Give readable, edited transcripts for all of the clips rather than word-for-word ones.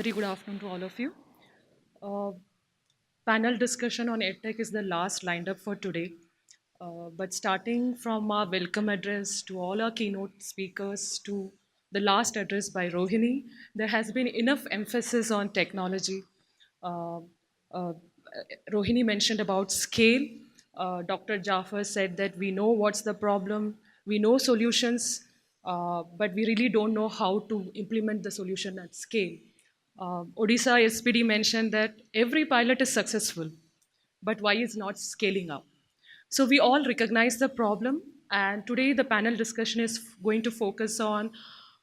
Very good afternoon to all of you. Uh, Panel discussion on EdTech is the last lined up for today. But starting from our welcome address to all our keynote speakers to the last address by Rohini, there has been enough emphasis on technology. Uh, uh, Rohini mentioned about scale. Dr. Jaffer said that we know what's the problem, we know solutions, but we really don't know how to implement the solution at scale. Odisha SPD mentioned that every pilot is successful, but why is not scaling up? So we all recognize the problem, and today the panel discussion is going to focus on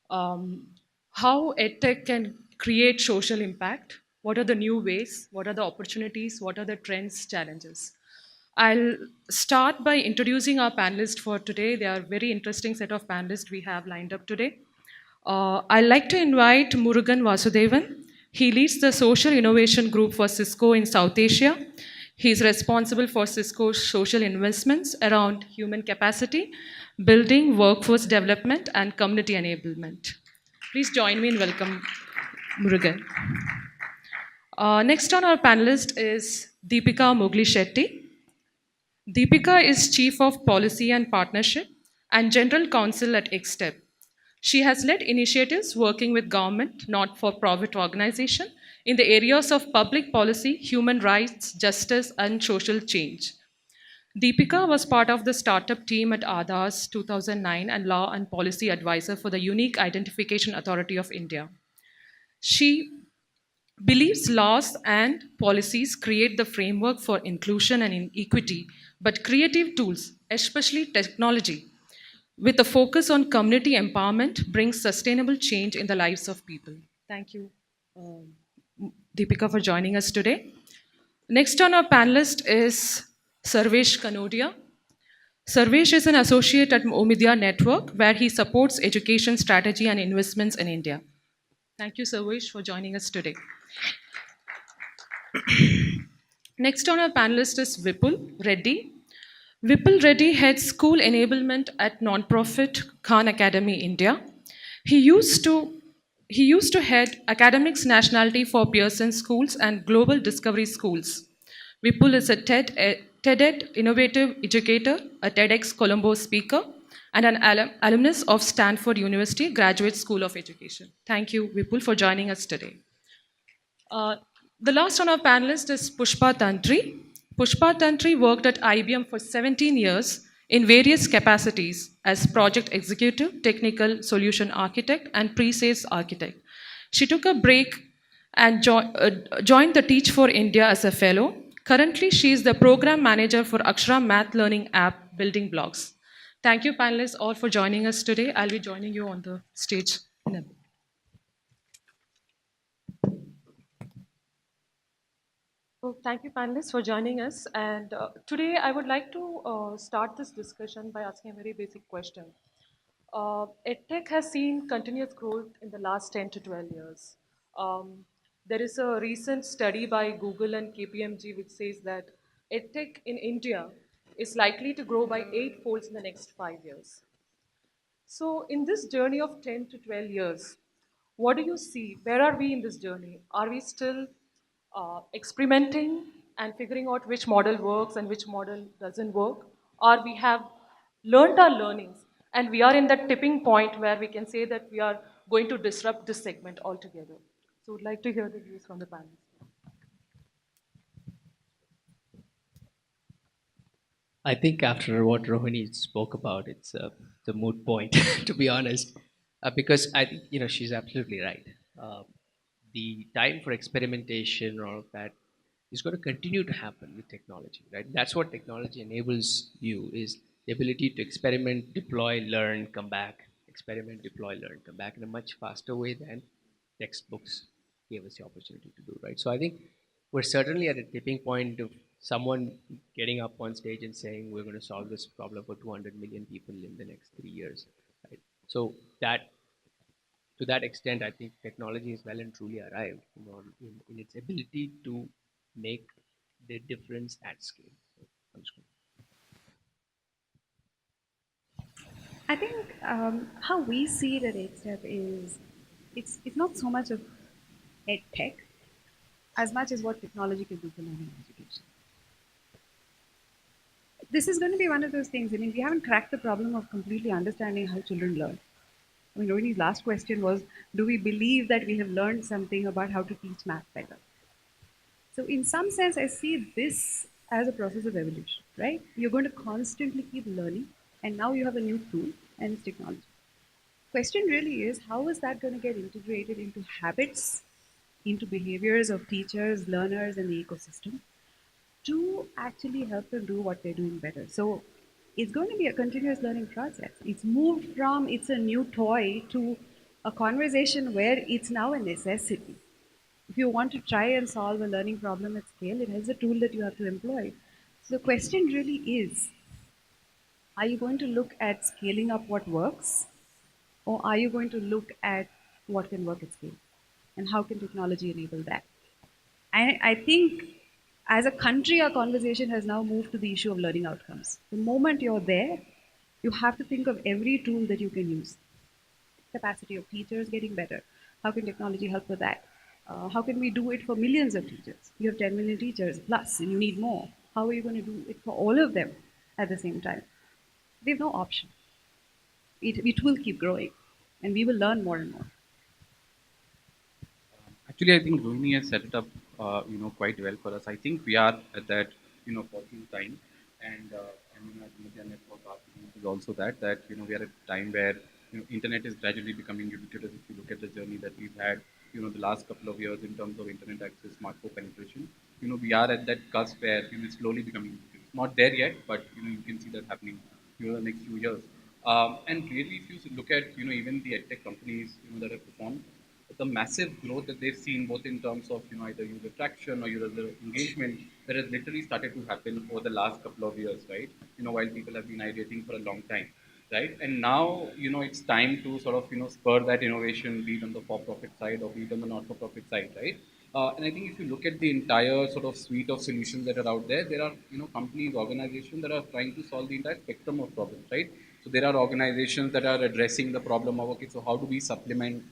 um, how EdTech can create social impact. What are the new ways? What are the opportunities? What are the trends, challenges? I'll start by introducing our panelists for today. They are a very interesting set of panelists we have lined up today. I'd like to invite Murugan Vasudevan. He leads the Social Innovation Group for CISCO in South Asia. He's responsible for CISCO's social investments around human capacity, building, workforce development, and community enablement. Please join me in welcome Murugan. Next on our panelist is Deepika Mogilishetty. Deepika is Chief of Policy and Partnership and General Counsel at EkStep. She has led initiatives working with government, not-for-profit organization in the areas of public policy, human rights, justice, and social change. Deepika was part of the startup team at Aadhaar's 2009 and law and policy advisor for the Unique Identification Authority of India. She believes laws and policies create the framework for inclusion and equity, but creative tools, especially technology, with a focus on community empowerment, brings sustainable change in the lives of people. Thank you, Deepika, for joining us today. Next on our panelist is Sarvesh Kanodia. Sarvesh is an associate at Omidyar Network, where he supports education strategy and investments in India. Thank you, Sarvesh, for joining us today. Next on our panelist is Vipul Redey. Vipul Redey heads school enablement at non-profit Khan Academy India. He used to he used to head academics nationality for Pearson schools and global discovery schools. Vipul is a TED innovative educator, a TEDx Colombo speaker, and an alumnus of Stanford University Graduate School of Education. Thank you, Vipul, for joining us today. Uh, the last on our panelist is Pushpa Thantry. Pushpa Thantry worked at IBM for 17 years in various capacities as project executive, technical solution architect, and pre-sales architect. She took a break and joined the Teach for India as a fellow. Currently, she is the program manager for Akshara Math Learning app Building Blocks. Thank you, panelists, all for joining us today. I'll be joining you on the stage in a bit. Well, thank you, panelists, for joining us. And today, I would like to start this discussion by asking a very basic question. EdTech has seen continuous growth in the last 10 to 12 years. There is a recent study by Google and KPMG which says that EdTech in India is likely to grow by 8 folds in the next 5 years. So, in this journey of 10 to 12 years, what do you see? Where are we in this journey? Are we still experimenting and figuring out which model works and which model doesn't work? Or we have learned our learnings and we are in that tipping point where we can say that we are going to disrupt this segment altogether? So, would like to hear the views from the panel. I think after what Rohini spoke about, it's the moot point, to be honest, because I think she's absolutely right. Uh, the time for experimentation or all of that is going to continue to happen with technology, right? That's what technology enables you is the ability to experiment, deploy, learn, come back, experiment, deploy, learn, come back in a much faster way than textbooks gave us the opportunity to do, right? So I think we're certainly at a tipping point of someone getting up on stage and saying we're going to solve this problem for 200 million people in the next 3 years, right? So that to that extent, I think technology is well and truly arrived, in its ability to make the difference at scale. So I'm just going I think how we see it at EdTech is it's not so much of EdTech as much as what technology can do for learning and education. This is going to be one of those things. I mean, we haven't cracked the problem of completely understanding how children learn. I mean, Rohini's last question was, do we believe that we have learned something about how to teach math better? So, in some sense, I see this as a process of evolution, right? You're going to constantly keep learning, and now you have a new tool, and it's technology. Question really is, how is that going to get integrated into habits, into behaviors of teachers, learners, and the ecosystem to actually help them do what they're doing better? So it's going to be a continuous learning process. It's moved from it's a new toy to a conversation where it's now a necessity. If you want to try and solve a learning problem at scale, it has a tool that you have to employ. So the question really is, are you going to look at scaling up what works, or are you going to look at what can work at scale? And how can technology enable that? I think as a country, our conversation has now moved to the issue of learning outcomes. The moment you're there, you have to think of every tool that you can use. Capacity of teachers getting better. How can technology help with that? How can we do it for millions of teachers? You have 10 million teachers plus, and you need more. How are you going to do it for all of them at the same time? They have no option. It will keep growing, and we will learn more and more. Actually, I think Rohini has set it up, quite well for us. I think we are at that, opportune time, and as Media Network argument is also that we are at a time where internet is gradually becoming ubiquitous. If you look at the journey that we've had, the last couple of years in terms of internet access, smartphone penetration, we are at that cusp where it's slowly becoming ubiquitous. Not there yet, but you can see that happening, the next few years. And really, if you look at even the edtech companies that have performed, the massive growth that they've seen both in terms of either user traction or user engagement that has literally started to happen over the last couple of years, right? While people have been ideating for a long time, right? And now it's time to sort of spur that innovation, be it on the for-profit side or be it on the not-for-profit side, right? And I think if you look at the entire sort of suite of solutions that are out there, there are companies, organizations that are trying to solve the entire spectrum of problems, right? So there are organizations that are addressing the problem of, okay, so how do we supplement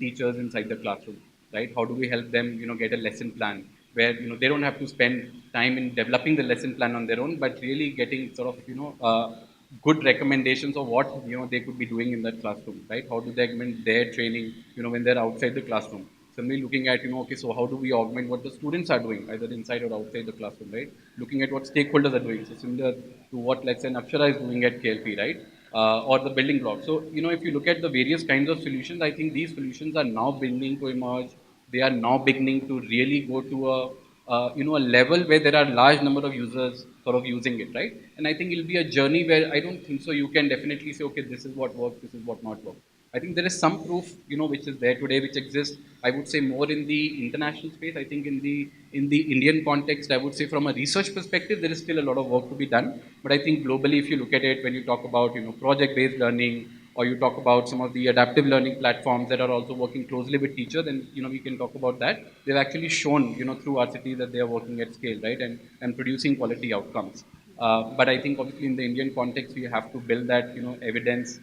teachers inside the classroom, right? How do we help them get a lesson plan where they don't have to spend time in developing the lesson plan on their own, but really getting sort of good recommendations of what they could be doing in that classroom, right? How do they augment their training when they're outside the classroom? Similarly, looking at okay, so how do we augment what the students are doing, either inside or outside the classroom, right? Looking at what stakeholders are doing, so similar to what let's say Akshara is doing at KLP, right? Or the building blocks. So if you look at the various kinds of solutions, I think these solutions are now beginning to emerge. They are now beginning to really go to a a level where there are large number of users sort of using it, right? And I think it'll be a journey where I don't think so you can definitely say, okay, this is what works, this is what not works. I think there is some proof, which is there today, which exists. I would say more in the international space. I think in the Indian context, I would say from a research perspective, there is still a lot of work to be done. But I think globally, if you look at it, when you talk about project-based learning, or you talk about some of the adaptive learning platforms that are also working closely with teachers, then we can talk about that. They've actually shown through our city that they are working at scale, right, and producing quality outcomes. But I think obviously in the Indian context, we have to build that evidence,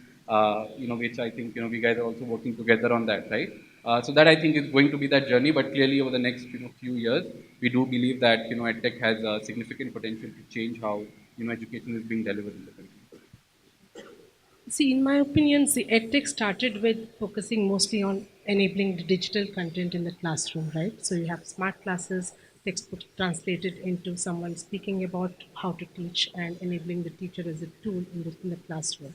which I think we guys are also working together on that, right? So that I think is going to be that journey. But clearly over the next few years, we do believe that EdTech has significant potential to change how education is being delivered in the country. See, in my opinion, the EdTech started with focusing mostly on enabling the digital content in the classroom, right? So you have smart classes, textbook translated into someone speaking about how to teach and enabling the teacher as a tool in the classroom.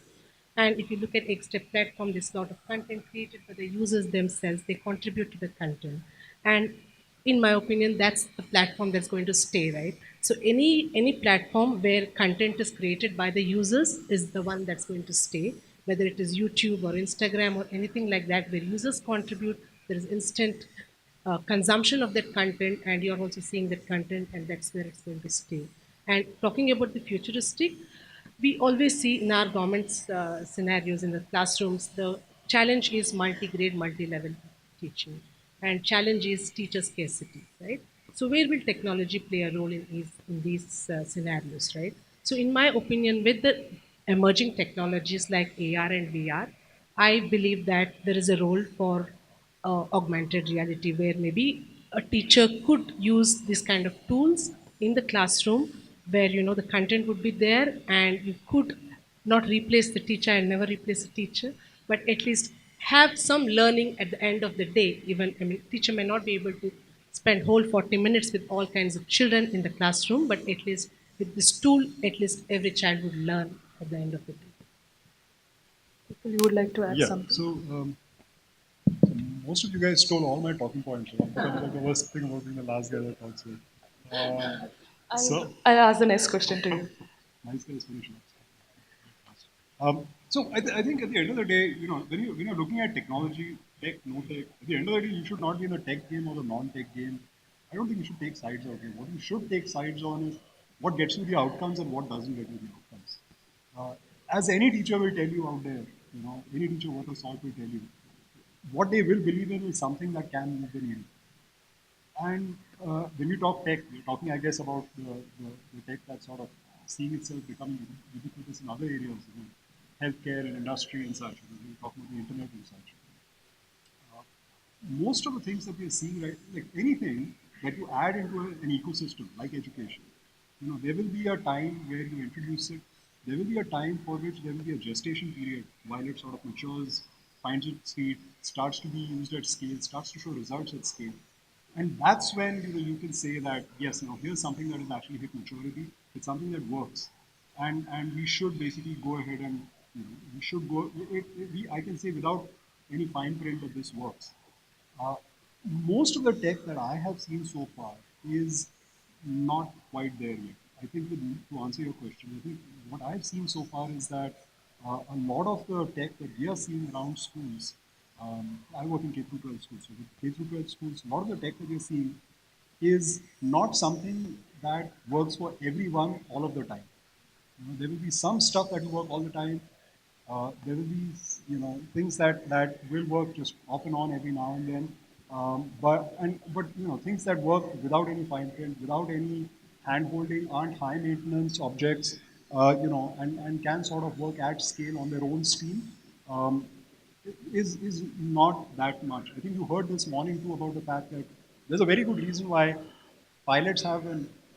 And if you look at EkStep platform, there's a lot of content created by the users themselves. They contribute to the content. And in my opinion, that's the platform that's going to stay, right? So any platform where content is created by the users is the one that's going to stay, whether it is YouTube or Instagram or anything like that, where users contribute, there is instant consumption of that content, and you're also seeing that content, and that's where it's going to stay. And talking about the futuristic, we always see in our government's scenarios in the classrooms, the challenge is multi-grade, multi-level teaching, and challenge is teacher scarcity, right? So where will technology play a role in these scenarios, right? So in my opinion, with the emerging technologies like AR and VR, I believe that there is a role for augmented reality, where maybe a teacher could use this kind of tools in the classroom, where the content would be there, and you could not replace the teacher and never replace the teacher, but at least have some learning at the end of the day. Even, I mean, teacher may not be able to spend whole 40 minutes with all kinds of children in the classroom, but at least with this tool, at least every child would learn at the end of the day. People, you would like to add Yeah. something? So most of you guys stole all my talking points. So I'm becoming like the worst thing about being the last guy that talks here. So I'll ask the next question to you. nice guys finishing up. So I think at the end of the day, when you're looking at technology, tech, no tech, at the end of the day, you should not be in the tech game or the non-tech game. I don't think you should take sides out here. What you should take sides on is what gets you the outcomes and what doesn't get you the outcomes. Uh, as any teacher will tell you out there, any teacher worth a salt will tell you, what they will believe in is something that can move the needle. And when you talk tech, you're talking, I guess, about the tech that's sort of seeing itself becoming ubiquitous in other areas, healthcare and industry and such. We're talking about the internet and such. Most of the things that we're seeing, right, like anything that you add into an ecosystem, like education, there will be a time where you introduce it. There will be a time for which there will be a gestation period while it sort of matures, finds its feet, starts to be used at scale, starts to show results at scale. And that's when you can say that yes, here's something that has actually hit maturity. It's something that works, and we should basically go ahead and we should go. I can say without any fine print that this works. Uh, Most of the tech that I have seen so far is not quite there yet. I think to answer your question, I think what I've seen so far is that a lot of the tech that we are seeing around schools, I work in K through 12 schools, so with K through 12 schools, a lot of the tech that we're seeing is not something that works for everyone all of the time. There will be some stuff that will work all the time. There will be, things that will work just off and on every now and then. But things that work without any fine print, without any hand holding, aren't high maintenance objects, and can sort of work at scale on their own steam. Um, is not that much. I think you heard this morning too about the fact that there's a very good reason why pilots have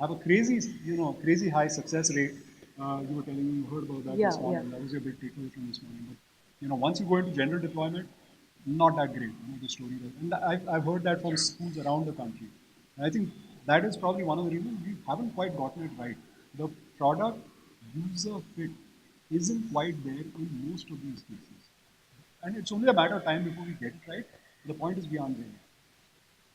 a crazy crazy high success rate. You were telling me you heard about that Yeah, this yeah. morning. That was your big takeaway from this morning. But once you go into general deployment, not that great. The story there. And I've heard that from schools around the country. And I think that is probably one of the reasons we haven't quite gotten it right. The product user fit isn't quite there in most of these cases. And it's only a matter of time before we get it right. The point is beyond there.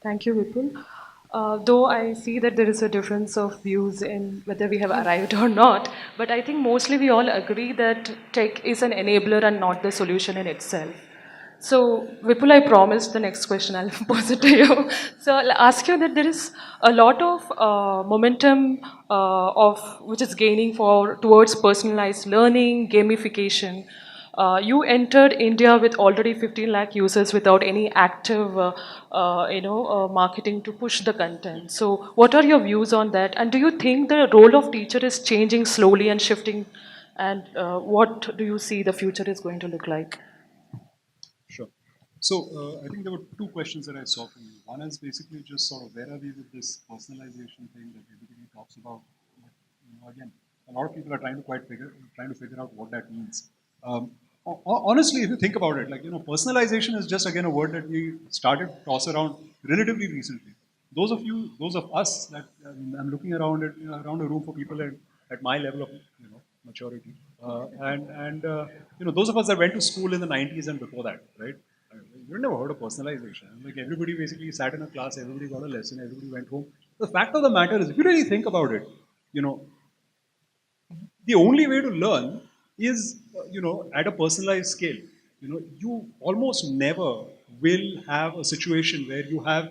Thank you, Vipul. Though I see that there is a difference of views in whether we have arrived or not, but I think mostly we all agree that tech is an enabler and not the solution in itself. So, Vipul, I promised the next question I'll pose it to you. So, I'll ask you that there is a lot of momentum of which is gaining for towards personalized learning, gamification. You entered India with already 15 lakh users without any active, marketing to push the content. So, what are your views on that? And do you think the role of teacher is changing slowly and shifting? And what do you see the future is going to look like? Sure. So I think there were two questions that I saw from you. One is basically just sort of where are we with this personalization thing that everybody talks about. But, again, a lot of people are trying to figure out what that means. Honestly, if you think about it, like personalization is just again a word that we started to toss around relatively recently. Those of us that I'm looking around around a room for people at my level of maturity, and those of us that went to school in the 90s and before that, right? You never heard of personalization. Like everybody basically sat in a class, everybody got a lesson, everybody went home. The fact of the matter is, if you really think about it, you know, the only way to learn is at a personalized scale. You almost never will have a situation where you have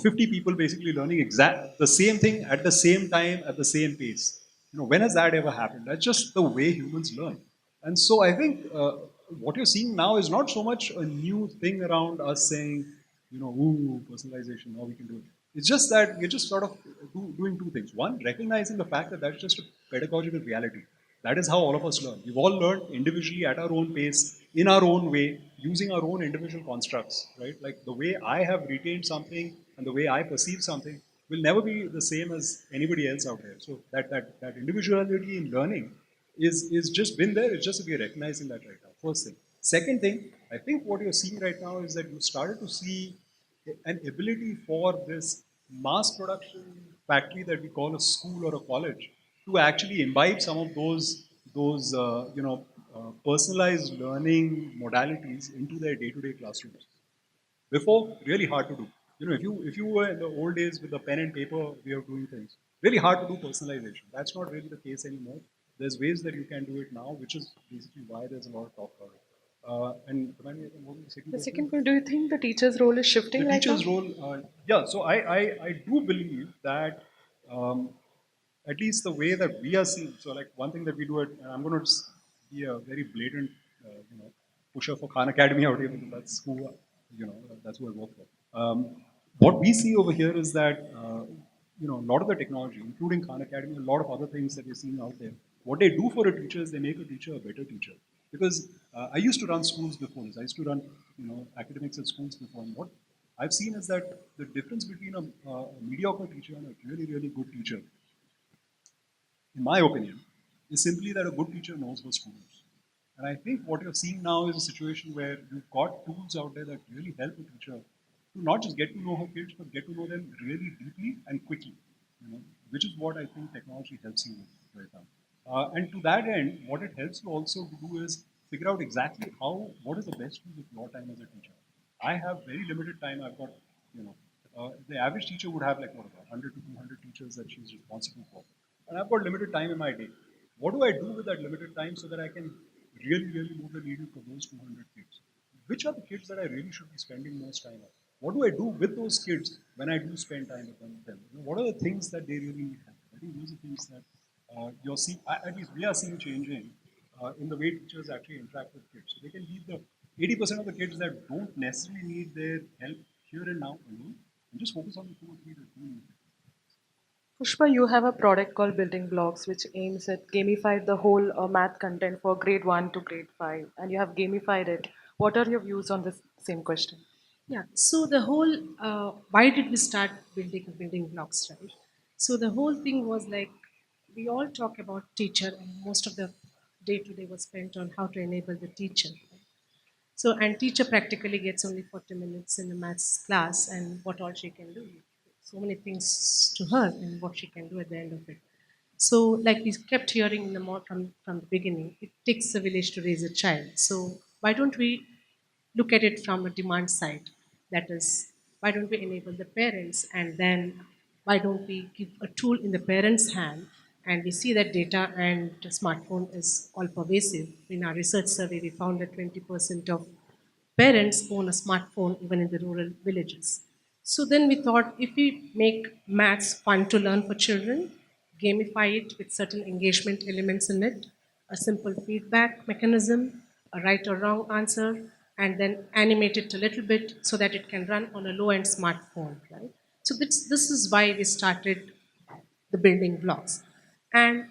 50 people basically learning exact the same thing at the same time at the same pace. When has that ever happened? That's just the way humans learn. And so I think what you're seeing now is not so much a new thing around us saying, ooh, personalization, now we can do it. It's just that we're just sort of doing two things. One, recognizing the fact that that's just a pedagogical reality. That is how all of us learn. We've all learned individually at our own pace, in our own way, using our own individual constructs, right? Like the way I have retained something and the way I perceive something will never be the same as anybody else out there. So that individuality in learning is just been there. It's just we are recognizing that right now. First thing. Second thing, I think what you're seeing right now is that you started to see an ability for this mass production factory that we call a school or a college to actually imbibe some of those personalized learning modalities into their day-to-day classrooms. Before, really hard to do. If you were in the old days with the pen and paper way of doing things, really hard to do personalization. That's not really the case anymore. There's ways that you can do it now, which is basically why there's a lot of talk about it. And remind me again, what was the second The question? second point, do you think the teacher's role is The shifting right now? teacher's role, yeah. So I do believe that um, at least the way that we are seeing. So like one thing that we do at, and I'm going to be a very blatant, pusher for Khan Academy out here because that's who, that's who I work for. What we see over here is that, a lot of the technology, including Khan Academy, a lot of other things that we're seeing out there, what they do for a teacher is they make a teacher a better teacher. Because I used to run schools before this. I used to run, academics at schools before. And what I've seen is that the difference between a mediocre teacher and a really, really good teacher in my opinion, is simply that a good teacher knows her students. And I think what you're seeing now is a situation where you've got tools out there that really help a teacher to not just get to know her kids, but get to know them really deeply and quickly, which is what I think technology helps you with right now. And to that end, what it helps you also to do is figure out exactly what is the best use of your time as a teacher. I have very limited time. I've got, the average teacher would have like what about 100 to 200 teachers that she's responsible for, and I've got limited time in my day. What do I do with that limited time so that I can really, really move the needle for those 200 kids? Which are the kids that I really should be spending most time on? What do I do with those kids when I do spend time with them? What are the things that they really need help? I think those are things that you're seeing, at least we are seeing changing in the way teachers actually interact with kids. So they can leave the 80% of the kids that don't necessarily need their help here and now alone and just focus on the two or three that do need it. Pushpa, you have a product called Building Blocks, which aims at gamify the whole math content for grade 1 to grade 5, and you have gamified it. What are your views on this same question? Yeah. So the whole why did we start building blocks, right? So the whole thing was like we all talk about teacher, and most of the day to day was spent on how to enable the teacher. Right? So and teacher practically gets only 40 minutes in the maths class, and what all she can do. So many things to her, and what she can do at the end of it. So, like we kept hearing in the more from the beginning, it takes a village to raise a child. So, why don't we look at it from a demand side? That is, why don't we enable the parents, and then why don't we give a tool in the parents' hand? And we see that data and smartphone is all pervasive. In our research survey, we found that 20% of parents own a smartphone even in the rural villages. So then we thought if we make maths fun to learn for children, gamify it with certain engagement elements in it, a simple feedback mechanism, a right or wrong answer, and then animate it a little bit so that it can run on a low end smartphone, right? So this is why we started the building blocks. And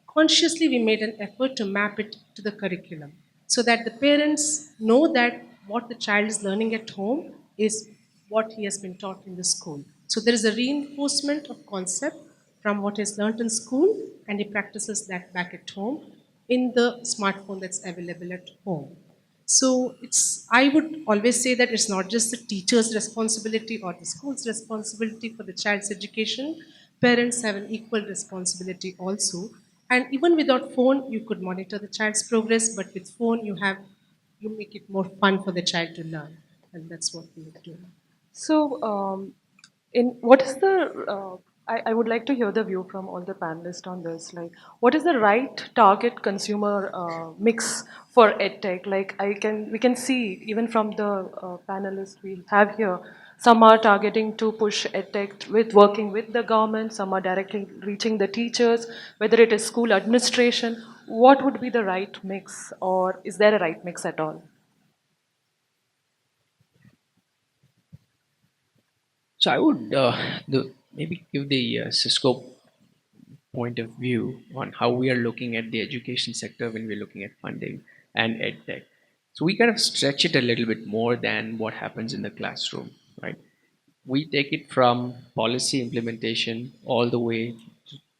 consciously, we made an effort to map it to the curriculum so that the parents know that what the child is learning at home is what he has been taught in the school. So there is a reinforcement of concept from what is learned in school, and he practices that back at home in the smartphone that's available at home. So I would always say that it's not just the teacher's responsibility or the school's responsibility for the child's education. Parents have an equal responsibility also. And even without phone, you could monitor the child's progress, but with phone, you make it more fun for the child to learn. And that's what we would do. So, in what is the I would like to hear the view from all the panelists on this. Like, what is the right target consumer mix for EdTech? Like, we can see even from the panelists we have here, some are targeting to push EdTech with working with the government. Some are directly reaching the teachers, whether it is school administration. What would be the right mix, or is there a right mix at all? So I would maybe give the Cisco point of view on how we are looking at the education sector when we're looking at funding and edtech. So we kind of stretch it a little bit more than what happens in the classroom, right? We take it from policy implementation all the way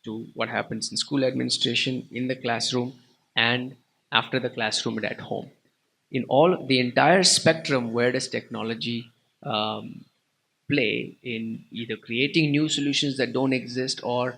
to what happens in school administration, in the classroom, and after the classroom and at home. In all the entire spectrum, where does technology play in either creating new solutions that don't exist or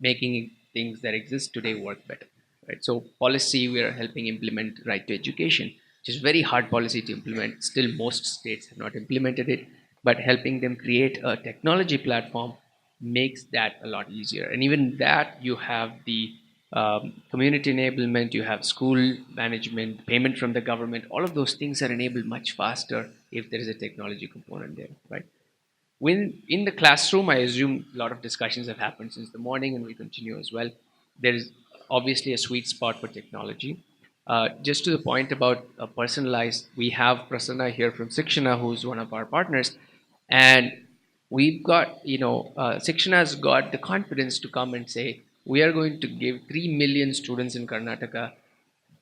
making things that exist today work better, right? So policy, we are helping implement right to education, which is very hard policy to implement. Still most states have not implemented it, but helping them create a technology platform makes that a lot easier. And even that, you have the community enablement, you have school management, payment from the government. All of those things are enabled much faster if there is a technology component there, right? When in the classroom, I assume a lot of discussions have happened since the morning and will continue as well. There is obviously a sweet spot for technology. Just to the point about personalized, we have Prasanna here from Sikshana, who's one of our partners, and we've got, Sikshana has got the confidence to come and say, we are going to give 3 million students in Karnataka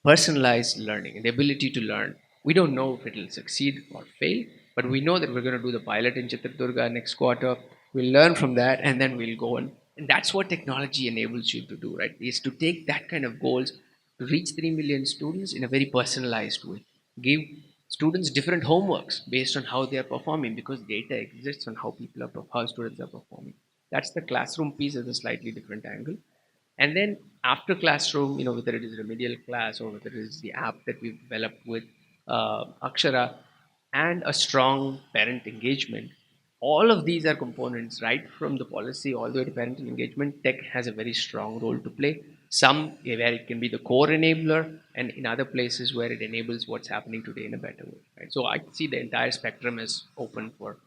personalized learning and the ability to learn. We don't know if it'll succeed or fail, but we know that we're going to do the pilot in Chitradurga next quarter. We'll learn from that and then we'll go on. And that's what technology enables you to do, right? Is to take that kind of goals to reach 3 million students in a very personalized way. Give students different homeworks based on how they are performing because data exists on how students are performing. That's the classroom piece as a slightly different angle. And then after classroom, whether it is remedial class or whether it is the app that we've developed with Akshara and a strong parent engagement, all of these are components, right? From the policy all the way to parental engagement, tech has a very strong role to play. Some where it can be the core enabler, and in other places where it enables what's happening today in a better way, right? So I see the entire spectrum is open for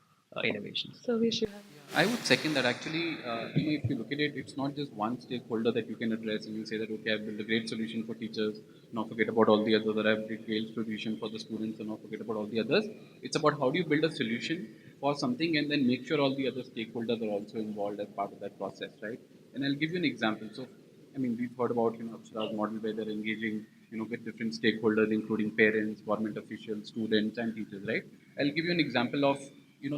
innovations. Sarvesh, you have. I would second that. Actually, if you look at it, it's not just one stakeholder that you can address and you say that, okay, I've built a great solution for teachers, now forget about all the others, or I've built a great solution for the students and now forget about all the others. It's about how do you build a solution for something and then make sure all the other stakeholders are also involved as part of that process, right? And I'll give you an example. So, I mean, we've heard about, Akshara's model where they're engaging, with different stakeholders, including parents, government officials, students, and teachers, right? I'll give you an example of,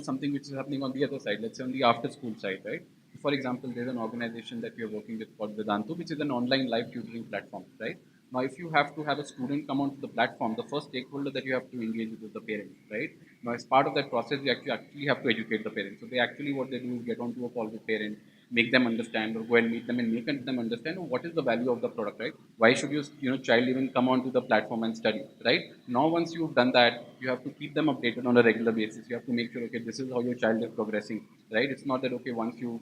something which is happening on the other side. Let's say on the after school side, right? For example, there's an organization that we are working with called Vedantu, which is an online live tutoring platform, right? Now, if you have to have a student come onto the platform, the first stakeholder that you have to engage with is the parent, right? Now, as part of that process, you actually have to educate the parent. So they actually, what they do is get onto a call with parent, make them understand, or go and meet them and make them understand what is the value of the product, right? Why should child even come onto the platform and study, right? Now, once you've done that, you have to keep them updated on a regular basis. You have to make sure, okay, this is how your child is progressing, right? It's not that, okay, once you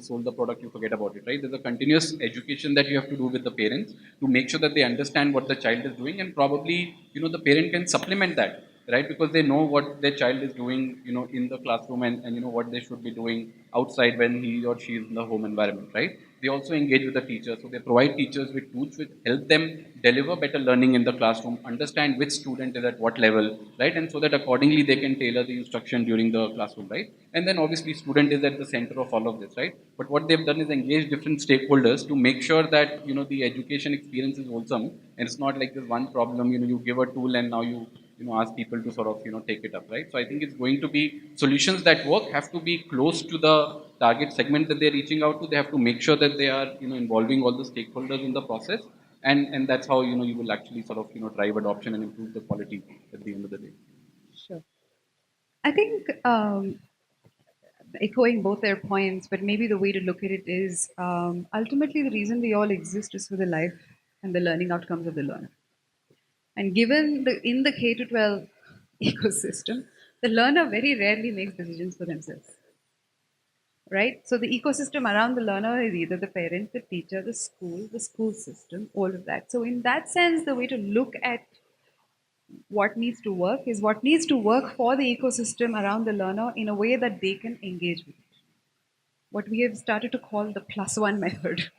sold the product, you forget about it, right? There's a continuous education that you have to do with the parents to make sure that they understand what the child is doing, and probably the parent can supplement that, right? Because they know what their child is doing, in the classroom, and what they should be doing outside when he or she is in the home environment, right? They also engage with the teachers, so they provide teachers with tools which help them deliver better learning in the classroom, understand which student is at what level, right? And so that accordingly they can tailor the instruction during the classroom, right? And then obviously student is at the center of all of this, right? But what they've done is engage different stakeholders to make sure that the education experience is wholesome, and it's not like this one problem. You give a tool and now you ask people to sort of take it up, right? So I think it's going to be solutions that work have to be close to the target segment that they're reaching out to. They have to make sure that they are involving all the stakeholders in the process, and that's how you will actually sort of drive adoption and improve the quality at the end of the day. Sure. I think echoing both their points, but maybe the way to look at it is ultimately the reason we all exist is for the life and the learning outcomes of the learner. And given in the K to 12 ecosystem, the learner very rarely makes decisions for themselves, right? So the ecosystem around the learner is either the parent, the teacher, the school system, all of that. So in that sense, the way to look at what needs to work is what needs to work for the ecosystem around the learner in a way that they can engage with it. What we have started to call the plus one method.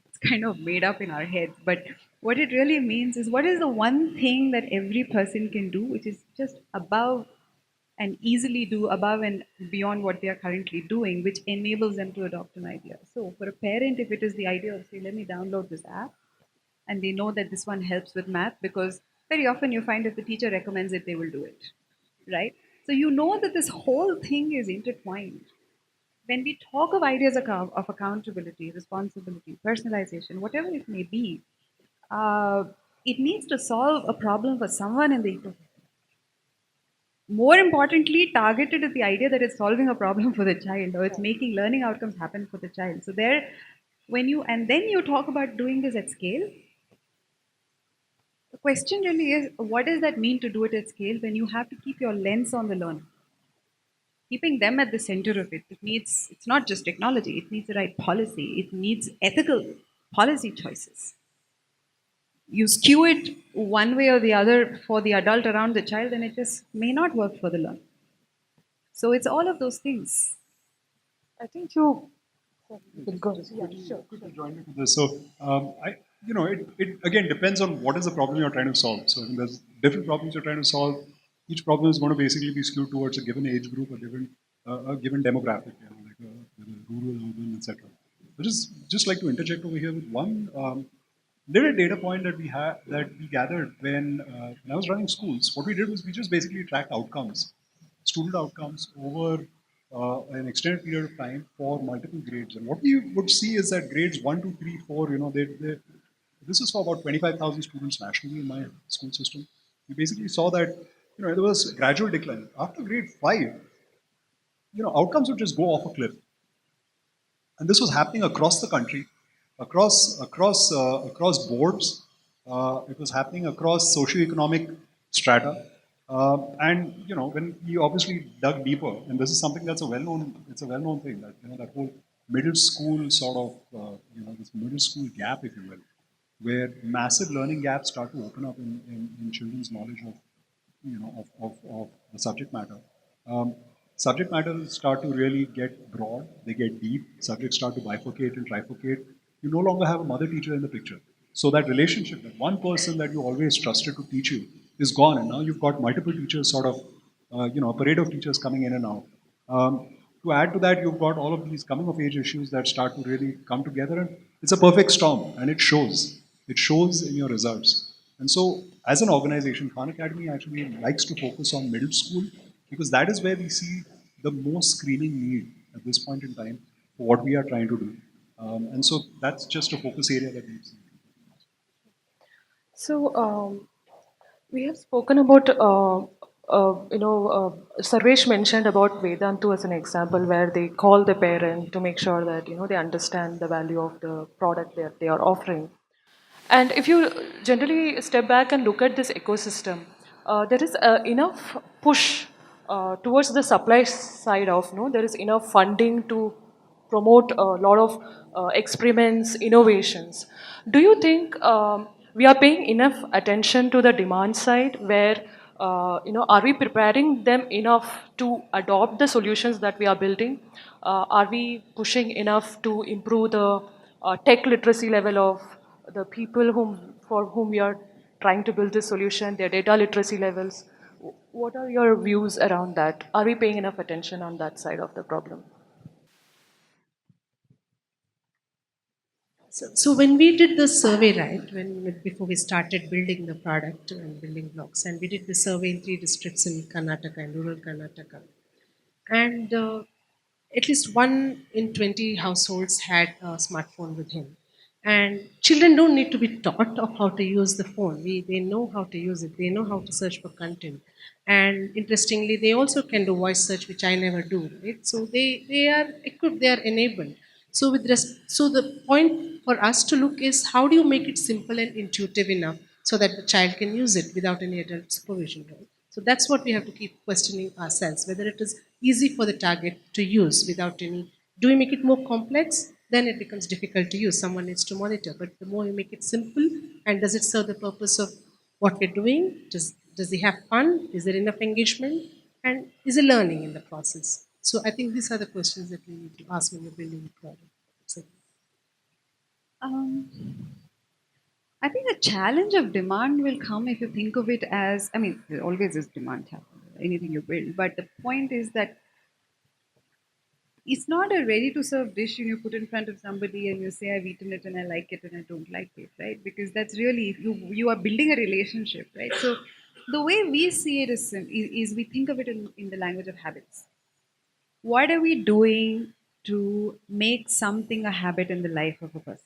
It's kind of made up in our heads, but what it really means is what is the one thing that every person can do, which is just above and easily do above and beyond what they are currently doing, which enables them to adopt an idea. So, for a parent, if it is the idea of, say, let me download this app, and they know that this one helps with math because very often you find if the teacher recommends it, they will do it, right? So you know that this whole thing is intertwined. When we talk of ideas of accountability, responsibility, personalization, whatever it may be, uh, it needs to solve a problem for someone in the ecosystem. More importantly, targeted at the idea that it's solving a problem for the child or it's making learning outcomes happen for the child. So there, when you and then you talk about doing this at scale, the question really is, what does that mean to do it at scale when you have to keep your lens on the learner, keeping them at the center of it? It needs, it's not just technology, it needs the right policy, it needs ethical policy choices. You skew it one way or the other for the adult around the child, and it just may not work for the learner. So it's all of those things. I think you will Just, go. just Yeah, quickly, sure. quickly join into this. So, it again depends on what is the problem you're trying to solve. So, I mean, there's different problems you're trying to solve. Each problem is going to basically be skewed towards a given age group, a given demographic, like whether rural, urban, etc. I just like to interject over here with one little data point that we gathered when I was running schools. What we did was we just basically tracked outcomes, student outcomes over an extended period of time for multiple grades. And what we would see is that grades 1, 2, 3, 4, this is for about 25,000 students nationally in my school system. We basically saw that there was gradual decline. After grade 5, outcomes would just go off a cliff. And this was happening across the country, across boards. It was happening across socioeconomic strata. And when we obviously dug deeper, and this is something that's it's a well-known thing that that whole middle school sort of this middle school gap, if you will, where massive learning gaps start to open up in children's knowledge of of the subject matter. Um, Subject matter start to really get broad, they get deep, subjects start to bifurcate and trifurcate. You no longer have a mother teacher in the picture. So that relationship, that one person that you always trusted to teach you is gone, and now you've got multiple teachers sort of, a parade of teachers coming in and out. To add to that, you've got all of these coming of age issues that start to really come together, and it's a perfect storm, and it shows. It shows in your results. And so, as an organization, Khan Academy actually likes to focus on middle school because that is where we see the most screening need at this point in time for what we are trying to do. And so that's just a focus area that we've seen. So, we have spoken about, Sarvesh mentioned about Vedantu as an example where they call the parent to make sure that, they understand the value of the product that they are offering. And if you generally step back and look at this ecosystem, there is enough push towards the supply side of, there is enough funding to promote a lot of experiments, innovations. Do you think we are paying enough attention to the demand side where, are we preparing them enough to adopt the solutions that we are building? Are we pushing enough to improve the tech literacy level of the people for whom we are trying to build this solution, their data literacy levels? What are your views around that? Are we paying enough attention on that side of the problem? So when we did the survey, right, before we started building the product and building blocks, and we did the survey in 3 districts in Karnataka and rural Karnataka, and at least 1 in 20 households had a smartphone with him. And children don't need to be taught of how to use the phone. They know how to use it. They know how to search for content. And interestingly, they also can do voice search, which I never do. Right? So they are equipped. They are enabled. So the point for us to look is how do you make it simple and intuitive enough so that the child can use it without any adult supervision, right? So that's what we have to keep questioning ourselves, whether it is easy for the target to use without any. Do we make it more complex? Then it becomes difficult to use. Someone needs to monitor. But the more you make it simple, and does it serve the purpose of what we're doing? Does he have fun? Is there enough engagement? And is he learning in the process? So I think these are the questions that we need to ask when we're building a product. So, Um, I think the challenge of demand will come if you think of it as, I mean, there always is demand, anything you build. But the point is that It's not a ready to serve dish you put in front of somebody and you say I've eaten it and I like it and I don't like it, right? Because that's really you are building a relationship, right? So the way we see it is we think of it in the language of habits. What are we doing to make something a habit in the life of a person?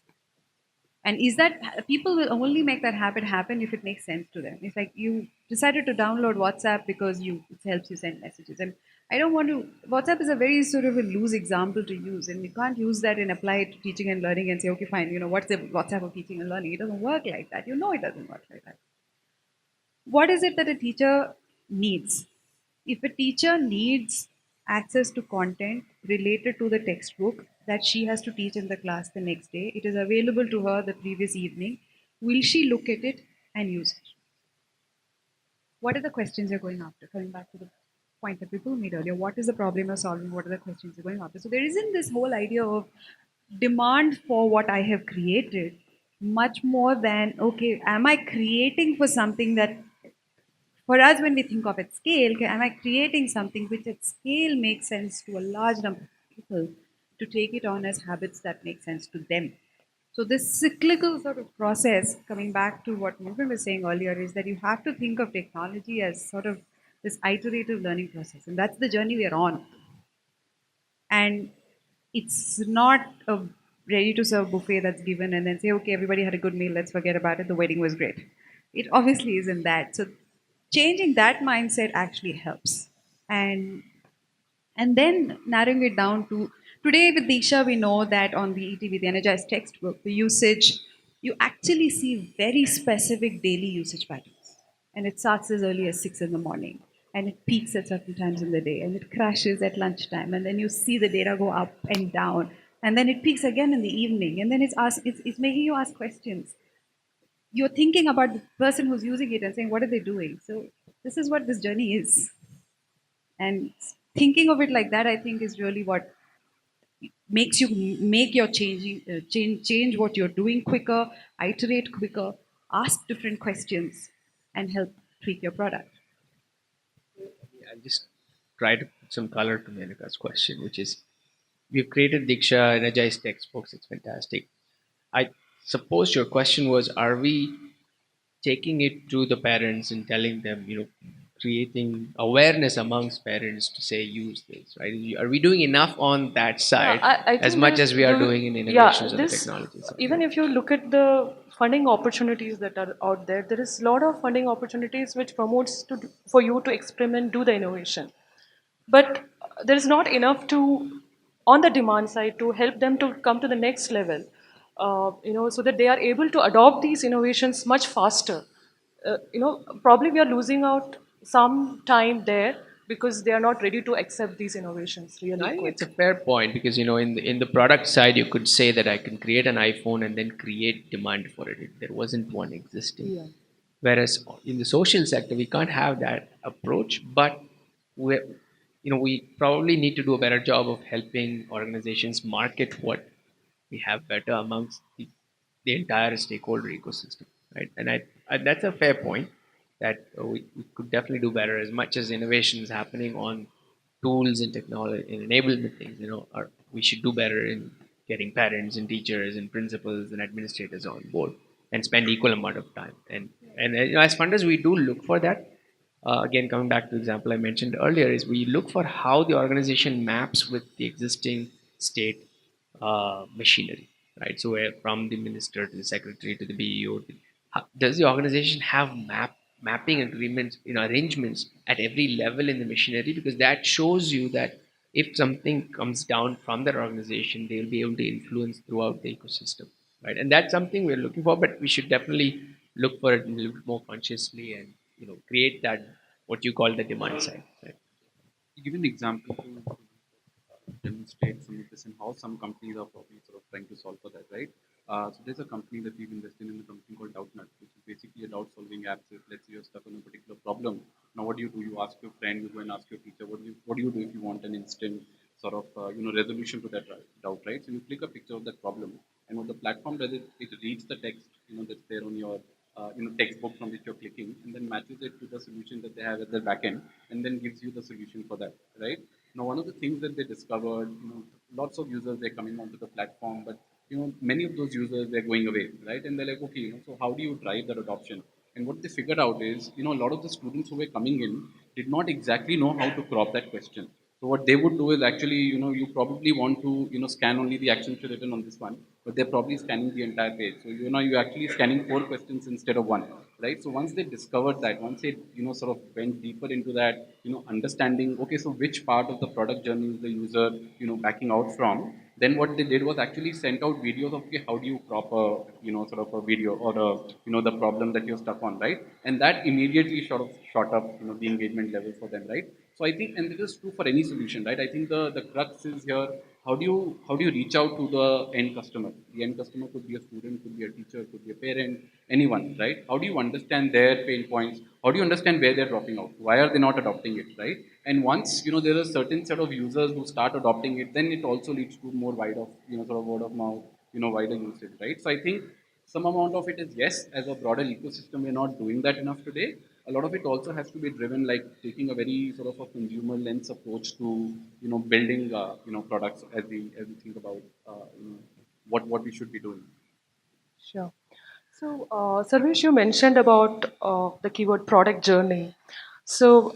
And is that people will only make that habit happen if it makes sense to them. It's like you decided to download WhatsApp because it helps you send messages. And I don't want to. WhatsApp is a very sort of a loose example to use, and you can't use that and apply it to teaching and learning and say, okay, fine, what's the WhatsApp of teaching and learning? It doesn't work like that. You know, it doesn't work like that. What is it that a teacher needs? If a teacher needs access to content related to the textbook that she has to teach in the class the next day, it is available to her the previous evening. Will she look at it and use it? What are the questions you're going after? Coming back to the point that people made earlier, what is the problem you're solving? What are the questions you're going after? So there isn't this whole idea of demand for what I have created, much more than, okay, am I creating for something that for us, when we think of at scale, okay, am I creating something which at scale makes sense to a large number of people to take it on as habits that make sense to them? So this cyclical sort of process, coming back to what Murugan was saying earlier, is that you have to think of technology as sort of this iterative learning process, and that's the journey we are on. And it's not a ready to serve buffet that's given and then say, okay, everybody had a good meal, let's forget about it, the wedding was great. It obviously isn't that. So changing that mindset actually helps. And then narrowing it down to today with Diksha, we know that on the ETV, the Energized textbook, the usage, you actually see very specific daily usage patterns. And it starts as early as 6 in the morning. And it peaks at certain times in the day. And it crashes at lunchtime. And then you see the data go up and down. And then it peaks again in the evening. And then it's making you ask questions. You're thinking about the person who's using it and saying, what are they doing? So this is what this journey is. And thinking of it like that, I think, is really what makes you make your change what you're doing quicker, iterate quicker, ask different questions, and help tweak your product. I'll just try to put some color to Menaka's question, which is we've created Diksha energized textbooks. It's fantastic. I suppose your question was, are we taking it to the parents and telling them, creating awareness amongst parents to say use this, right? Are we doing enough on that Yeah, side I as think much there's as we are the doing in yeah innovations on the this technology side? even Right? if you look at the funding opportunities that are out there, there is a lot of funding opportunities which promotes for you to experiment, do the innovation, but there is not enough to on the demand side to help them to come to the next level, so that they are able to adopt these innovations much faster. Probably we are losing out some time there because they are not ready to accept these innovations really I think it's quick. a fair point because in the product side you could say that I can create an iPhone and then create demand for it. There wasn't one existing. Yeah. Whereas in the social sector we can't have that approach, but we we probably need to do a better job of helping organizations market what we have better amongst the entire stakeholder ecosystem, right? And that's a fair point that we could definitely do better as much as innovation is happening on tools and technology and enablement things. We should do better in getting parents and teachers and principals and administrators on board and spend equal amount of time. And as funders, we do look for that. Again, coming back to the example I mentioned earlier, is we look for how the organization maps with the existing state machinery, right? So where from the minister to the secretary to the BEO, does the organization have mapping agreements, arrangements at every level in the machinery? Because that shows you that if something comes down from their organization, they will be able to influence throughout the ecosystem, right? And that's something we're looking for, but we should definitely look for it a little bit more consciously and create that what you call the demand side, right? To give an example to demonstrate some of this and how some companies are probably sort of trying to solve for that, right? So there's a company that we've invested in a company called DoubtNut, which is basically a doubt solving app. So if let's say you're stuck on a particular problem, now what do? You ask your friend, you go and ask your teacher, what do you do if you want an instant sort of resolution to that doubt, right? So you click a picture of that problem, and what the platform does is it reads the text that's there on your textbook from which you're clicking, and then matches it to the solution that they have at their backend, and then gives you the solution for that, right? Now, one of the things that they discovered, lots of users they're coming onto the platform, but many of those users they're going away, right? And they're like, okay, so how do you drive that adoption? And what they figured out is, a lot of the students who were coming in did not exactly know how to crop that question. So what they would do is actually, you probably want to, scan only the actions written on this one, but they're probably scanning the entire page. So, you're actually scanning four questions instead of one, right? So once they discovered that, once they, sort of went deeper into that, understanding, okay, so which part of the product journey is the user, backing out from, then what they did was actually sent out videos of, okay, how do you crop a, sort of a video or a, the problem that you're stuck on, right? And that immediately sort of shot up, the engagement level for them, right? So I think, and this is true for any solution, right? I think the crux is here. How do you reach out to the end customer? The end customer could be a student, could be a teacher, could be a parent, anyone, right? How do you understand their pain points? How do you understand where they're dropping out? Why are they not adopting it, right? And once there are a certain set of users who start adopting it, then it also leads to more wide of sort of word of mouth, wider usage, right? So I think some amount of it is yes, as a broader ecosystem, we're not doing that enough today. A lot of it also has to be driven like taking a very sort of a consumer lens approach to building products as we think about what we should be doing. Sure. So, Sarvesh, you mentioned about the keyword product journey. So,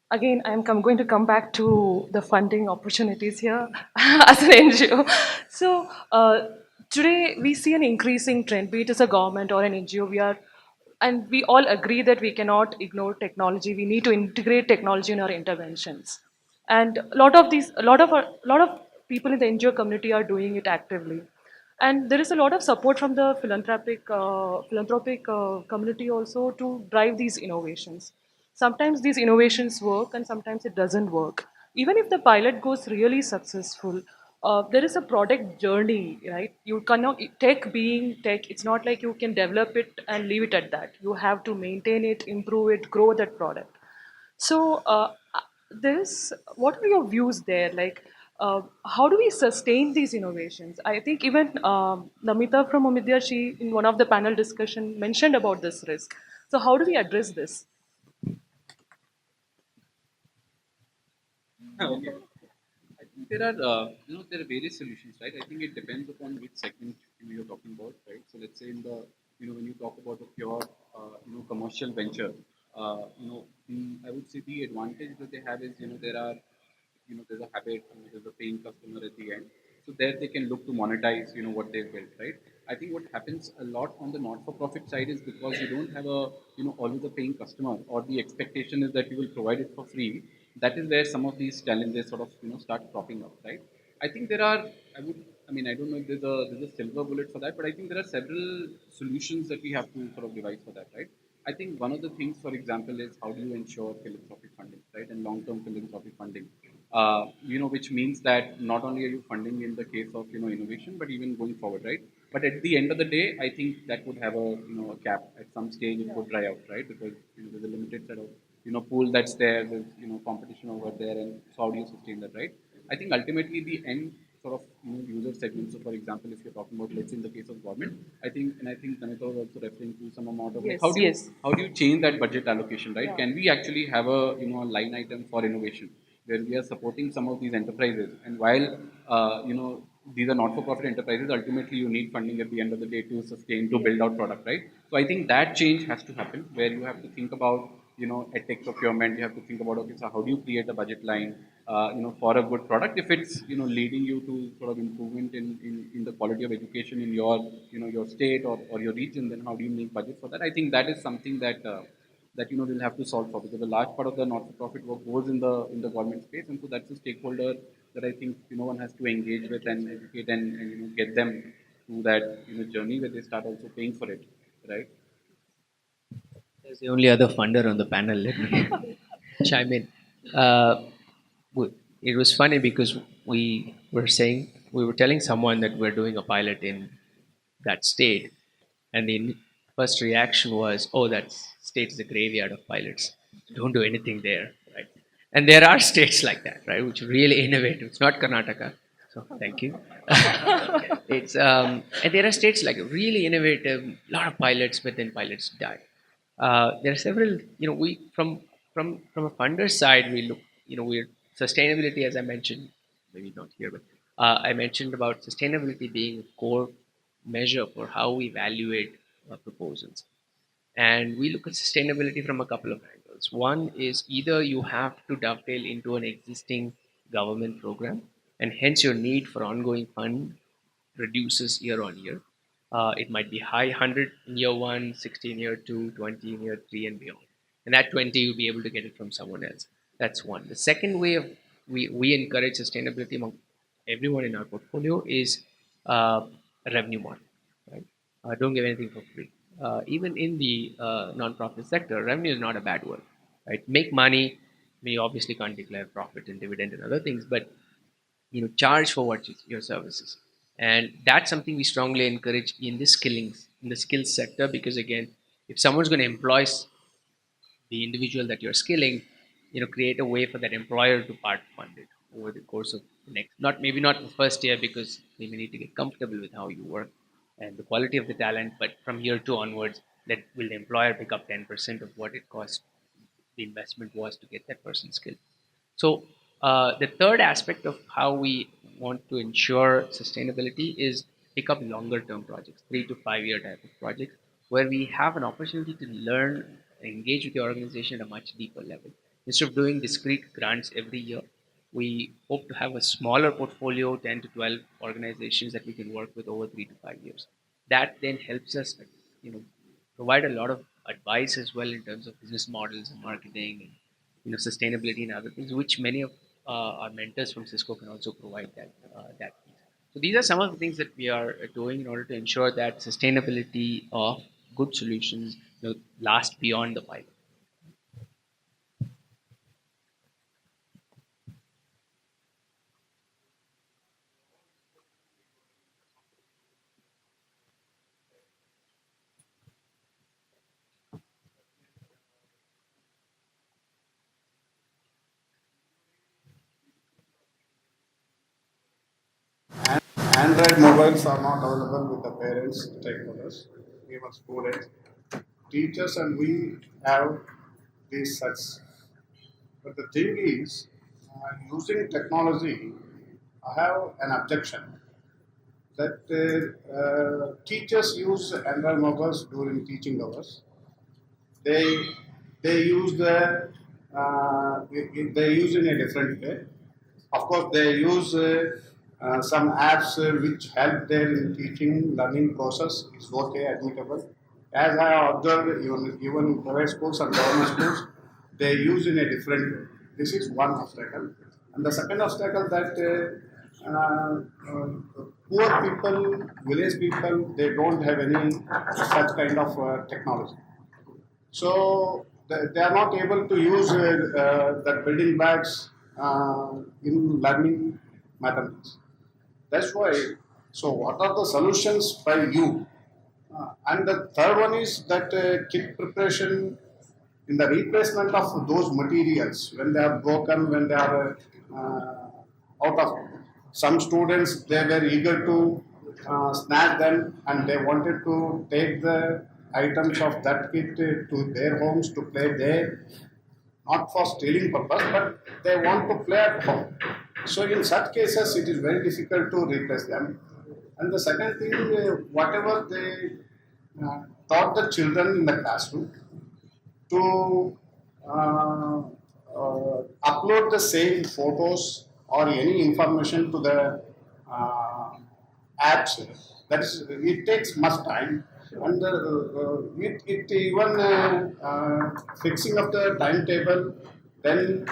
again, going to come back to the funding opportunities here as an NGO. So, today we see an increasing trend, be it as a government or an NGO. And we all agree that we cannot ignore technology. We need to integrate technology in our interventions. And a lot of people in the NGO community are doing it actively. And there is a lot of support from the philanthropic community also to drive these innovations. Sometimes these innovations work and sometimes it doesn't work. Even if the pilot goes really successful, there is a product journey, right? You cannot, tech being tech, it's not like you can develop it and leave it at that. You have to maintain it, improve it, grow that product. So, what are your views there? Like, how do we sustain these innovations? I think even Namita from Omidyar, she in one of the panel discussion mentioned about this risk. So, how do we address this? Okay. I think there are various solutions, right? I think it depends upon which segment you're talking about, right? So let's say in the when you talk about a pure commercial venture, I would say the advantage that they have is there are there's a habit, there's a paying customer at the end. So there they can look to monetize, what they've built, right? I think what happens a lot on the not-for-profit side is because you don't have a, always a paying customer, or the expectation is that you will provide it for free. That is where some of these challenges sort of, start cropping up, right? I think there are, I don't know if there's a silver bullet for that, but I think there are several solutions that we have to sort of devise for that, right? I think one of the things, for example, is how do you ensure philanthropic funding, right, and long-term philanthropic funding, which means that not only are you funding in the case of innovation, but even going forward, right? But at the end of the day, I think that would have a a cap. At some stage, it would dry out, right? Because there's a limited set of pool that's there. There's competition over there, and so how do you sustain that, right? I think ultimately the end sort of user segment. So, for example, if you're talking about, let's say in the case of government, I think Namita was also referring to some amount of like Yes, yes. how do you change that budget allocation, right? Yeah. Can we actually have a a line item for innovation where we are supporting some of these enterprises, and while these are not-for-profit enterprises, ultimately you need funding at the end of the day to sustain to Yeah. build out product, right? So I think that change has to happen where you have to think about EdTech procurement. You have to think about, okay, so how do you create a budget line for a good product if it's leading you to sort of improvement in the quality of education in your your state or your region. Then how do you make budget for that? I think that is something that we'll have to solve for, because a large part of the not-for-profit work goes in the government space, and so that's a stakeholder that I think one has to engage with and educate and get them to that journey where they start also paying for it, right? As the only other funder on the panel, let me chime in. It was funny because we were telling someone that we're doing a pilot in that state, and the first reaction was, "Oh, that state is a graveyard of pilots. Don't do anything there, right?" And there are states like that, right, which are really innovative. It's not Karnataka, so thank you. It's and there are states like really innovative, lot of pilots, but then pilots die. There are several. We from a funder side, we look. We're sustainability, as I mentioned, maybe not here, but I mentioned about sustainability being a core measure for how we evaluate proposals. And we look at sustainability from a couple of angles. One is either you have to dovetail into an existing government program, and hence your need for ongoing fund reduces year on year. It might be high 100 in year one, 60 in year two, 20 in year three, and beyond. And that 20, you'll be able to get it from someone else. That's one. The second way of we encourage sustainability among everyone in our portfolio is a revenue model, right? Don't give anything for free. Even in the non-profit sector, revenue is not a bad word, right? Make money. I mean, you obviously can't declare profit and dividend and other things, but charge for what your services, and that's something we strongly encourage in the skills sector, because again, if someone's going to employ the individual that you're skilling, create a way for that employer to part fund it over the course of the next, not maybe not the first year, because they may need to get comfortable with how you work and the quality of the talent, but from year two onwards, that will the employer pick up 10% of what it cost the investment was to get that person skilled. So the third aspect of how we want to ensure sustainability is pick up longer term projects, 3 to 5 year type of projects, where we have an opportunity to learn and engage with the organization at a much deeper level. Instead of doing discrete grants every year, we hope to have a smaller portfolio, 10 to 12 organizations that we can work with over 3 to 5 years. That then helps us, you know, provide a lot of advice as well in terms of business models and marketing and sustainability and other things, which many of our mentors from Cisco can also provide that piece. So these are some of the things that we are doing in order to ensure that sustainability of good solutions last beyond the pilot. Android mobiles are not available with the parents, stakeholders, even students, teachers, and we have these sets. But the thing is, using technology, I have an objection that teachers use Android mobiles during teaching hours. They they use they use in a different way. Of course, they use some apps which help them in teaching, learning process. It's okay, admittable. As I observed, even in private schools and government schools, they use in a different way. This is one obstacle. And the second obstacle that poor people, village people, they don't have any such kind of technology. So they are not able to use the building blocks in learning mathematics. That's why. So what are the solutions by you? And the third one is that kit preparation in the replacement of those materials when they are broken, when they are out of. Some students they were eager to snag them and they wanted to take the items of that kit to their homes to play there, not for stealing purpose, but they want to play at home. So in such cases, it is very difficult to replace them. And the second thing, whatever they taught the children in the classroom, to upload the same photos or any information to the apps. That is, it takes much time, and it even fixing of the timetable, then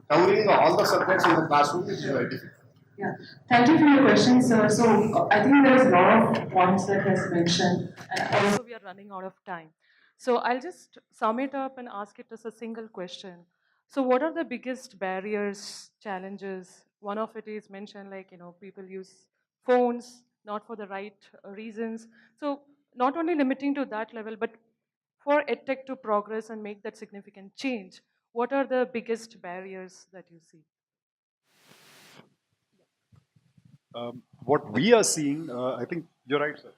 covering all the subjects in the classroom is very difficult. Yeah, thank you for your question, sir. So I think there is a lot of points that has mentioned, and also we are running out of time. So I'll just sum it up and ask it as a single question. So what are the biggest barriers, challenges? One of it is mentioned like people use phones not for the right reasons. So not only limiting to that level, but for EdTech to progress and make that significant change, what are the biggest barriers that you see? What we are seeing, I think you're right, sir.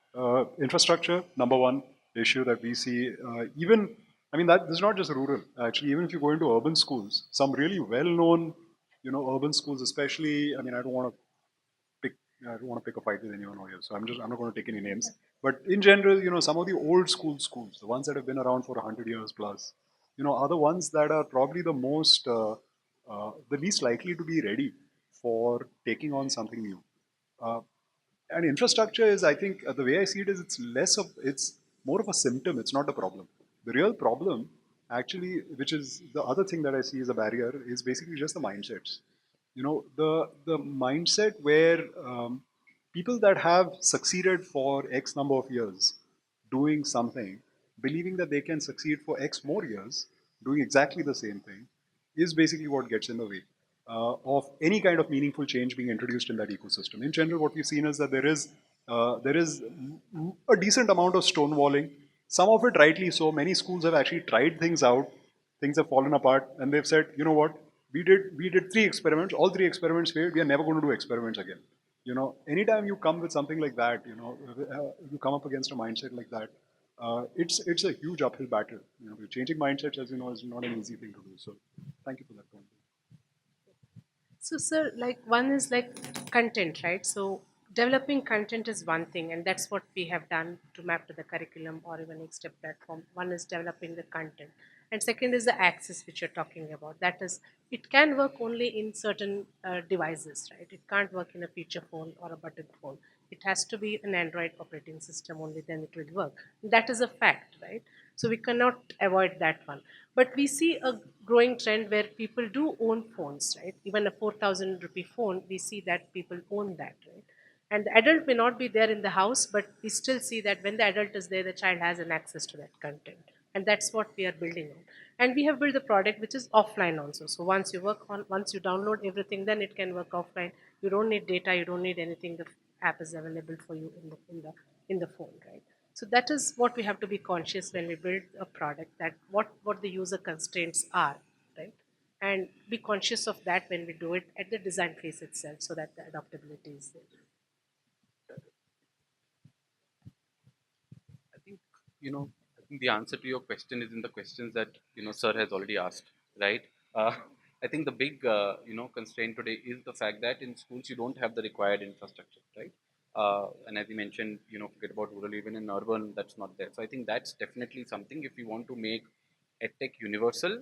Infrastructure, number one issue that we see. Even, I mean, that this is not just rural. Actually, even if you go into urban schools, some really well-known Urban schools, especially. I mean, pick I don't want to pick a fight with anyone over here, so I'm not going to take any names. But in general, some of the old school schools, the ones that have been around for 100 years plus, are the ones that are probably the least likely to be ready for taking on something new. Uh, and infrastructure is, I think, the way I see it is, it's more of a symptom. It's not a problem. The real problem, actually, which is the other thing that I see as a barrier, is basically just the mindsets. The mindset where people that have succeeded for X number of years doing something, believing that they can succeed for X more years doing exactly the same thing, is basically what gets in the way of any kind of meaningful change being introduced in that ecosystem. In general, what we've seen is that there is a decent amount of stonewalling. Some of it rightly so. Many schools have actually tried things out, things have fallen apart, and they've said, you know what, we did three experiments, all three experiments failed, we are never going to do experiments again. Anytime you come with something like that, you come up against a mindset like that, it's a huge uphill battle. Changing mindsets, as you know, is not an easy thing to do. So thank you for that point. So, sir, like one is like content, right? So, developing content is one thing, and that's what we have done to map to the curriculum or even EkStep platform. One is developing the content, and second is the access, which you're talking about. That is, it can work only in certain devices, right? It can't work in a feature phone or a button phone. It has to be an Android operating system only, then it will work. That is a fact, right? So we cannot avoid that one. But we see a growing trend where people do own phones, right? Even a 4,000 rupee phone, we see that people own that, right? And the adult may not be there in the house, but we still see that when the adult is there, the child has an access to that content. And that's what we are building on. And we have built a product which is offline also. So once you download everything, then it can work offline. You don't need data, you don't need anything. The app is available for you in the phone, right? So that is what we have to be conscious when we build a product, that what the user constraints are, right? And be conscious of that when we do it at the design phase itself, so that the adaptability is there. I think I think the answer to your question is in the questions that Sir has already asked, right? Uh, I think the big constraint today is the fact that in schools you don't have the required infrastructure, right? And as you mentioned, forget about rural, even in urban, that's not there. So I think that's definitely something. If we want to make EdTech universal,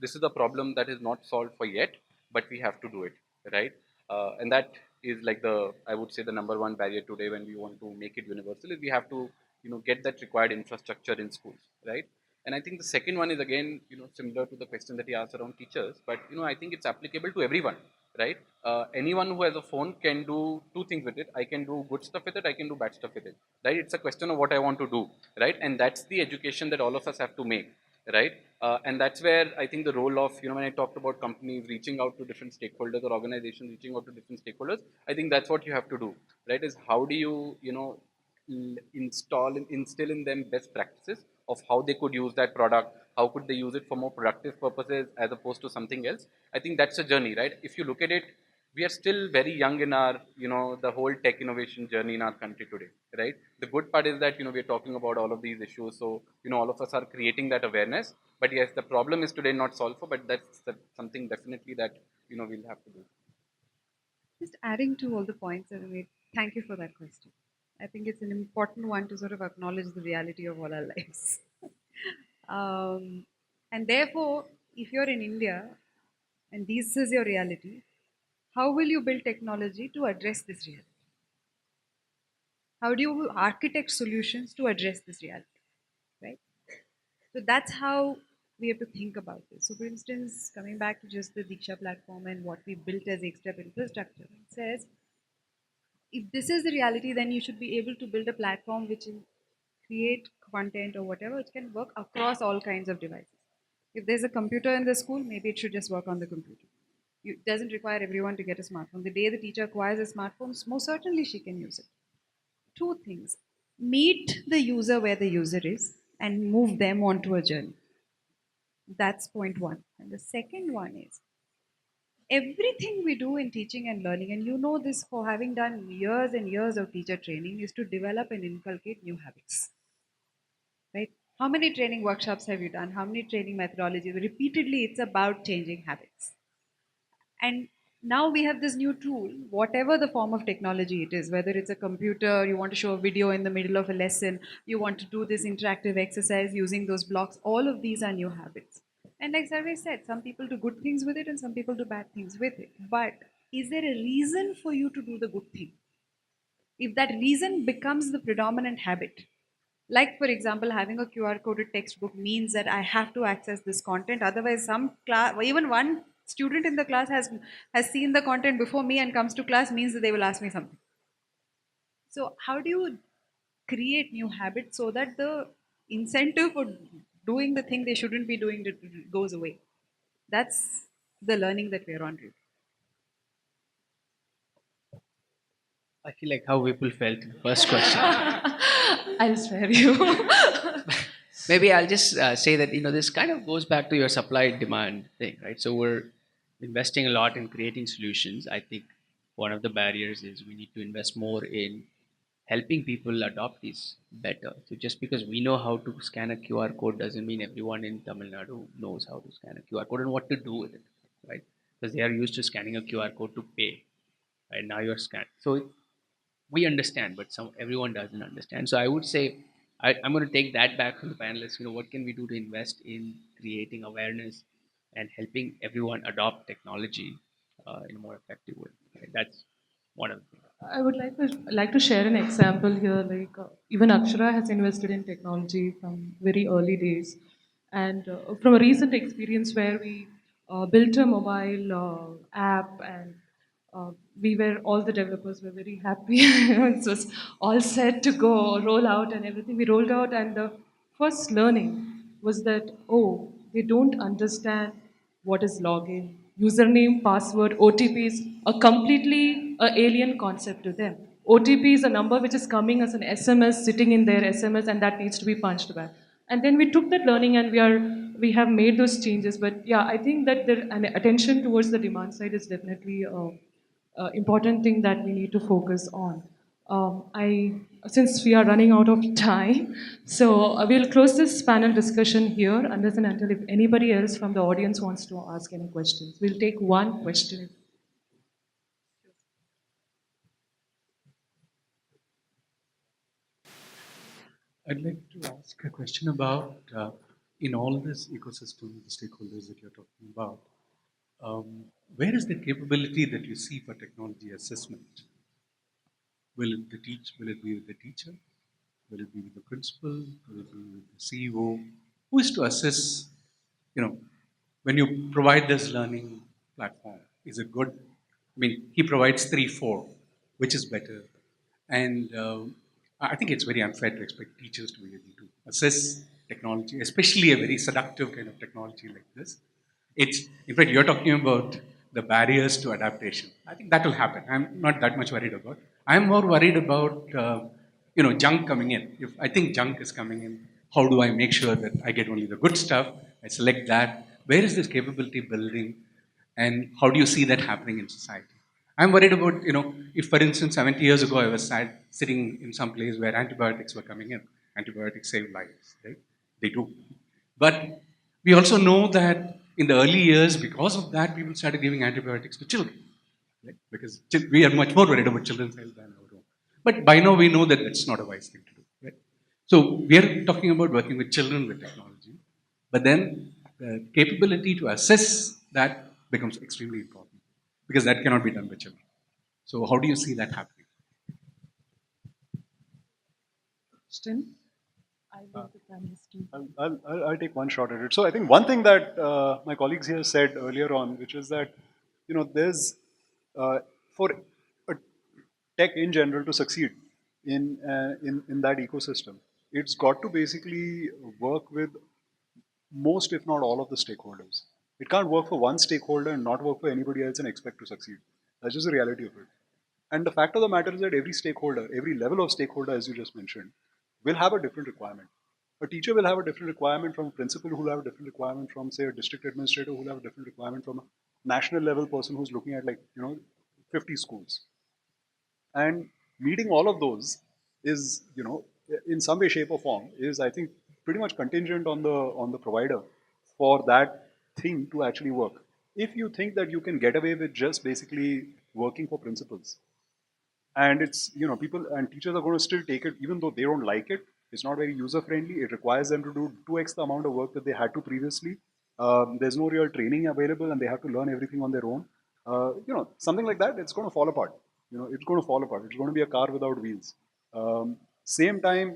this is a problem that is not solved for yet, but we have to do it, right? And that is like I would say the number one barrier today when we want to make it universal is we have to get that required infrastructure in schools, right? And I think the second one is again similar to the question that he asked around teachers, but I think it's applicable to everyone, right? Anyone who has a phone can do two things with it. I can do good stuff with it, I can do bad stuff with it, right? It's a question of what I want to do, right? And that's the education that all of us have to make, right? And that's where I think the role of when I talked about companies reaching out to different stakeholders or organizations reaching out to different stakeholders, I think that's what you have to do, right? Is how do you install and instill in them best practices of how they could use that product, how could they use it for more productive purposes as opposed to something else. I think that's a journey, right? If you look at it, we are still very young in our the whole tech innovation journey in our country today, right? The good part is that we're talking about all of these issues, so all of us are creating that awareness. But yes, the problem is today not solved for, but something definitely that we'll have to do. Just adding to all the points that I made, thank you for that question. I think it's an important one to sort of acknowledge the reality of all our lives. And therefore, if you're in India and this is your reality, how will you build technology to address this reality? How do you architect solutions to address this reality, right? So that's how we have to think about this. So, for instance, coming back to just the Diksha platform and what we built as EkStep infrastructure, it says if this is the reality, then you should be able to build a platform which will create content or whatever, which can work across all kinds of devices. If there's a computer in the school, maybe it should just work on the computer. It doesn't require everyone to get a smartphone. The day the teacher acquires a smartphone, most certainly she can use it. Two things: meet the user where the user is and move them onto a journey. That's point one. And the second one is everything we do in teaching and learning, and you know this for having done years and years of teacher training, is to develop and inculcate new habits. Right? How many training workshops have you done? How many training methodologies? Repeatedly, it's about changing habits. And Now we have this new tool, whatever the form of technology it is, whether it's a computer, you want to show a video in the middle of a lesson, you want to do this interactive exercise using those blocks, all of these are new habits. And like Sarvesh said, some people do good things with it and some people do bad things with it. But is there a reason for you to do the good thing? If that reason becomes the predominant habit, like for example having a QR coded textbook means that I have to access this content, otherwise some class, even one student in the class has seen the content before me and comes to class, means that they will ask me something. So how do you create new habits so that the incentive for doing the thing they shouldn't be doing goes away? That's the learning that we're on. I feel like how Vipul felt in the first question. I'll spare you. Maybe I'll just say that this kind of goes back to your supply demand thing, right? So we're investing a lot in creating solutions. I think one of the barriers is we need to invest more in helping people adopt these better. So just because we know how to scan a QR code doesn't mean everyone in Tamil Nadu knows how to scan a QR code and what to do with it, right? Because they are used to scanning a QR code to pay, right? Now you're scanned. So we understand, but everyone doesn't understand. So I would say I'm going to take that back from the panelists. What can we do to invest in creating awareness and helping everyone adopt technology in a more effective way? Right? That's one of the things. I would like to share an example here. Like even Akshara has invested in technology from very early days, and from a recent experience where we built a mobile app, and we were all the developers were very happy. It was all set to go roll out and everything. We rolled out, and the first learning was that they don't understand what is login, username, password, OTP is a completely alien concept to them. OTP is a number which is coming as an SMS, sitting in their SMS, and that needs to be punched back. And then we took that learning and we have made those changes. But yeah, I think that an attention towards the demand side is definitely important thing that we need to focus on. I Since we are running out of time, so we'll close this panel discussion here, unless and until if anybody else from the audience wants to ask any questions. We'll take one question. I'd like to ask a question about in all this ecosystem, the stakeholders that you're talking about, where is the capability that you see for technology assessment? Will it be with the teacher? Will it be with the principal? Will it be with the CEO? Who is to assess, you know, when you provide this learning platform, is it good? I mean, he provides 3, 4, which is better? And I think it's very unfair to expect teachers to be able to assess technology, especially a very seductive kind of technology like this. In fact, you're talking about the barriers to adaptation. I think that will happen. I'm not that much worried about. I'm more worried about junk coming in. If I think junk is coming in, how do I make sure that I get only the good stuff? I select that. Where is this capability building, and how do you see that happening in society? I'm worried about, if for instance 70 years ago I was sitting in some place where antibiotics were coming in. Antibiotics save lives, right? They do. But we also know that in the early years, because of that, people started giving antibiotics to children, right? Because we are much more worried about children's health than our own. But by now we know that that's not a wise thing to do, right? So we are talking about working with children with technology, but then the capability to assess that becomes extremely important because that cannot be done by children. So how do you see that happening? Question? I leave the panelists to. I'll take one shot at it. So I think one thing that my colleagues here said earlier on, which is that there's for a tech in general to succeed in that ecosystem, it's got to basically work with most, if not all, of the stakeholders. It can't work for one stakeholder and not work for anybody else and expect to succeed. That's just the reality of it. And the fact of the matter is that every stakeholder, every level of stakeholder, as you just mentioned, will have a different requirement. A teacher will have a different requirement from a principal, who will have a different requirement from, say, a district administrator, who will have a different requirement from a national level person who's looking at 50 schools. And meeting all of those is, in some way, shape, or form, is, I think, pretty much contingent on the provider for that thing to actually work. if you think that you can get away with just basically working for principles, and it's, people and teachers are going to still take it even though they don't like it. It's not very user friendly. It requires them to do 2x the amount of work that they had to previously. There's no real training available and they have to learn everything on their own. Something like that, it's going to fall apart. It's going to fall apart. It's going to be a car without wheels. Same time,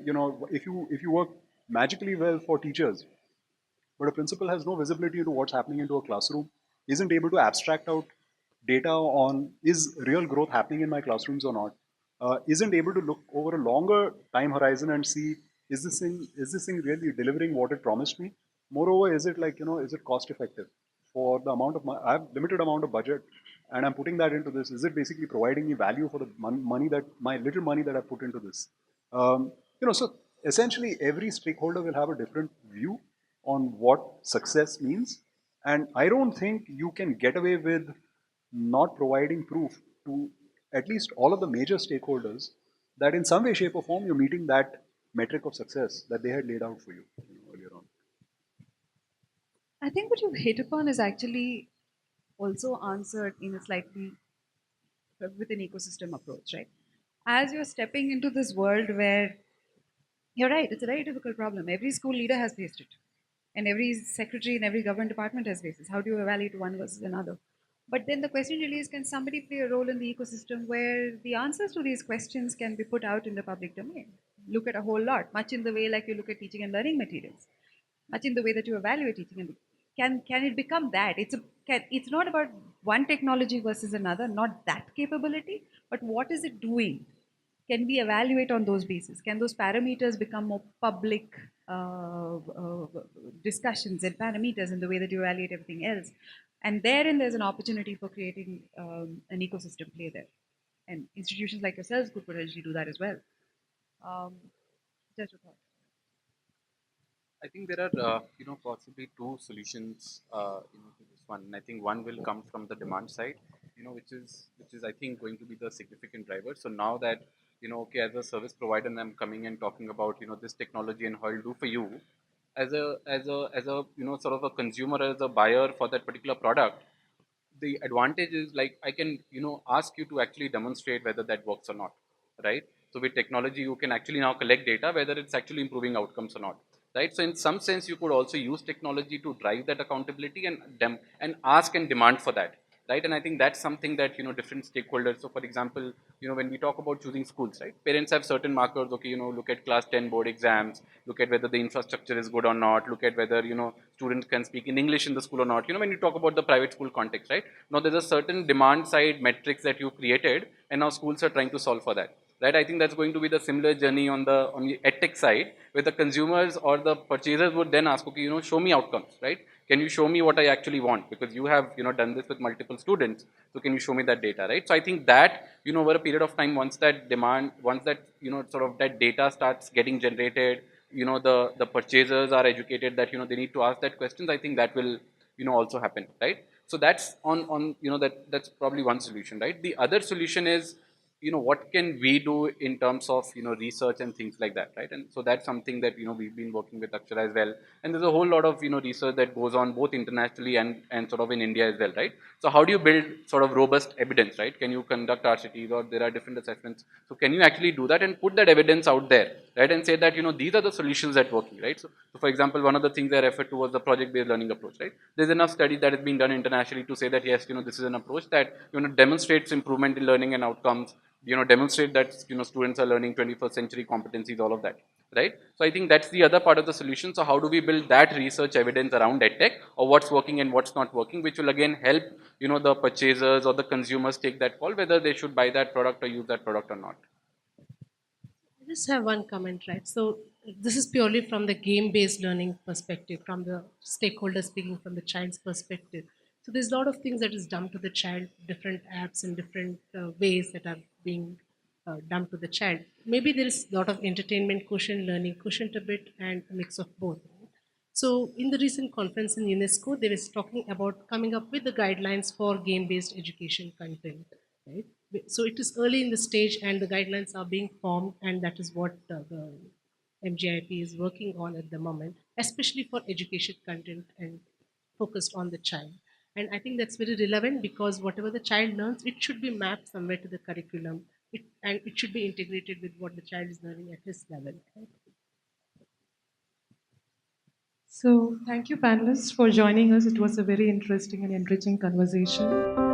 if you work magically well for teachers, but a principal has no visibility into what's happening into a classroom, isn't able to abstract out data on is real growth happening in my classrooms or not, isn't able to look over a longer time horizon and see, is this thing really delivering what it promised me? Moreover, is it like, is it cost effective for the amount of I have limited amount of budget and I'm putting that into this? Is it basically providing me value for the money that my little money that I put into this? So essentially every stakeholder will have a different view on what success means. And I don't think you can get away with not providing proof to at least all of the major stakeholders that in some way, shape, or form you're meeting that metric of success that they had laid out for you, earlier on. I think what you've hit upon is actually also answered in a slightly with an ecosystem approach, right? As you're stepping into this world where you're right, it's a very difficult problem. Every school leader has faced it, and every secretary in every government department has faced this. How do you evaluate one versus another? But then the question really is, can somebody play a role in the ecosystem where the answers to these questions can be put out in the public domain? Look at a whole lot, much in the way like you look at teaching and learning materials, much in the way that you evaluate teaching. And can it become that? It's not about one technology versus another, not that capability, but what is it doing? Can we evaluate on those bases? Can those parameters become more public discussions and parameters in the way that you evaluate everything else? And therein, there's an opportunity for creating an ecosystem play there. And institutions like yourselves could potentially do that as well. Um, just a thought. I think there are, possibly two solutions, to this one. And I think one will come from the demand side, which is I think going to be the significant driver. So now that, okay, as a service provider, and I'm coming and talking about, this technology and how it'll do for you, as a sort of a consumer, as a buyer for that particular product, the advantage is like I can ask you to actually demonstrate whether that works or not, right? So with technology you can actually now collect data whether it's actually improving outcomes or not, right? So in some sense you could also use technology to drive that accountability and ask and demand for that, right? And I think that's something that different stakeholders. So for example, when we talk about choosing schools, right, parents have certain markers. Okay, look at class 10 board exams, look at whether the infrastructure is good or not, look at whether students can speak in English in the school or not. When you talk about the private school context, right, now there's a certain demand side metrics that you created and now schools are trying to solve for that, right? I think that's going to be the similar journey on the edtech side, where the consumers or the purchasers would then ask, okay, show me outcomes, right? Can you show me what I actually want? Because you have done this with multiple students, so can you show me that data, right? So I think that over a period of time, once that sort of that data starts getting generated, the purchasers are educated that they need to ask that questions. I think that will also happen, right? So that's on that's probably one solution, right? The other solution is what can we do in terms of research and things like that, right? And so that's something that we've been working with Akshara as well. And there's a whole lot of research that goes on both internationally and sort of in India as well, right? So how do you build sort of robust evidence, right? Can you conduct RCTs, or there are different assessments? So can you actually do that and put that evidence out there, right? And say that these are the solutions that working, right? So for example, one of the things I referred to was the project-based learning approach, right? There's enough studies that has been done internationally to say that yes, this is an approach that demonstrates improvement in learning and outcomes, demonstrate that students are learning 21st century competencies, all of that, right? So I think that's the other part of the solution. So how do we build that research evidence around edtech, or what's working and what's not working, which will again help the purchasers or the consumers take that call whether they should buy that product or use that product or not. I just have one comment, right? So this is purely from the game-based learning perspective, from the stakeholder speaking from the child's perspective. So there's a lot of things that is done to the child, different apps and different ways that are being done to the child. Maybe there is a lot of entertainment quotient, learning quotient a bit, and a mix of both. So in the recent conference in UNESCO, they was talking about coming up with the guidelines for game-based education content. Right? So it is early in the stage, and the guidelines are being formed, and that is what the MGIP is working on at the moment, especially for education content and focused on the child. And I think that's very relevant because whatever the child learns, it should be mapped somewhere to the curriculum. And it should be integrated with what the child is learning at his level. So, thank you, panelists, for joining us. It was a very interesting and enriching conversation.